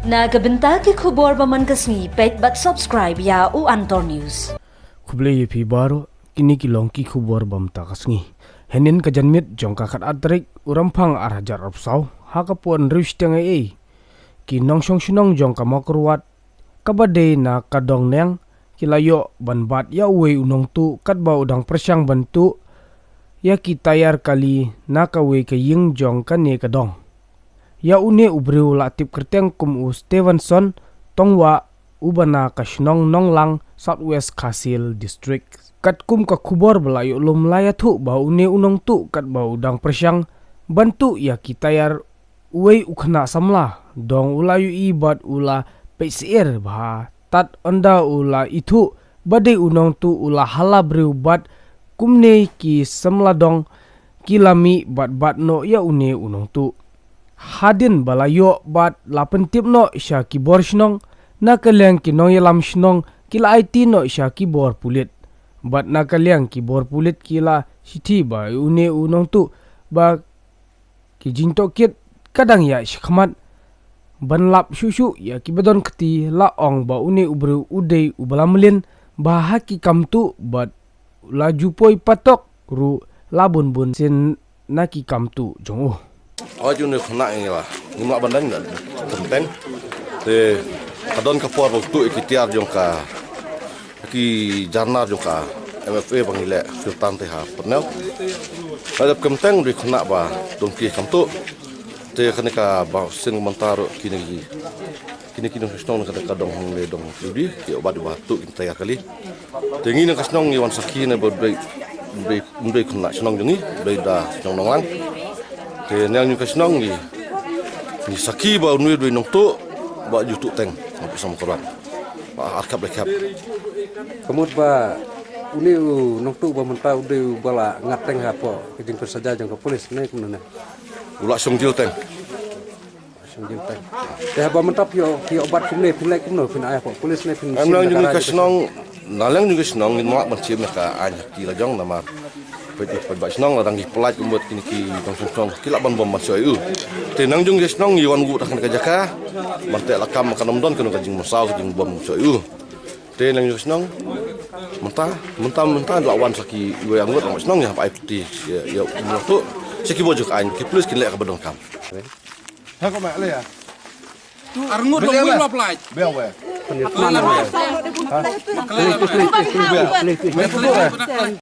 Nagabenta ki khubor baman kasni pet bat subscribe ya u Antor News. Kuble yepi baro kini kilong ki khubor bam ta kasni. Henin kajanmit jong kakat atrik urampang arhajar opsau hakapuan rish teng ai. Ki nong shong shunong jong kamakruat kabade na kadong neng kilayo ban bat ya we unong tu katba udang persyang bantu ya ki tayar kali na kawe ke ying jong kane kadong. Ya une ubreu latip kerteng kum u Stevenson tongwa ubana kashnong nonglang Southwest Kasil District. Kat kum ka kubor belayu lum layatu ba une unong tu kat ba udang persyang bantu ya kitayar uwe ukna samla dong ulayu ibat ula PCR ba tat onda ula itu badai unong tu ula hala breu bat kumne ki samla dong kilami bat no ya une unong tu. Hadin balayo bat lapen tip no isya kibor shnong na kaleng kinong yalam shnong kila IT no isya kibor pulit bat na kaleng kibor pulit kila siti ba une unong tu ba kijinto kit kadang ya shikmat ban lap shushu ya kibadon keti la ong ba une ubru udei ubalamlin ba haki kamtu bat laju poi patok ru labun bun sin naki kamtu jong Aju ni kena ini lah, ni mak bandang dah konten. Te kadon kapor waktu ikitiar jongka, ki jarnar jongka MFA pangile sultan teha pernel. Ada konten di kena ba dongki kamtu. Te kena ka ba sin komentar kini kesnong kena kadong le dong ludi ki obat batu intayar kali. Te ngini kesnong ni wan sakine berdei kena senong jongi beda senong nonglang. Thì nang như cái nong ni saki ba nuôi đuôi nong tu ba ju tu teng sampai sama koran ba arkap lekap kamut ba uni nong tu ba mentau de bala ngateng hapo kijing persaja jang ke polis ne kumna ulak song jil teng teh ba mentap yo obat kumne pilek kumno pin ay po polis ne pin nang ju cái nong nalang ju cái nong ni mak mencim ka anyak ki lajong nama Pada senang orang di pelat umut kini ki tong kila ban bom masuk itu. Tenang jung senang iwan gu takkan kajaka, martek lakam makan omdon kena kajing masau kajing bom masuk itu. Tenang jung senang, mentah lawan saki iwan angut orang senang ya apa putih ya umur tu seki bojok ain ki plus kini lek kabedong kam. Ha kok mak le ya? Arngut dong wil apply. Bel we. Penyetan.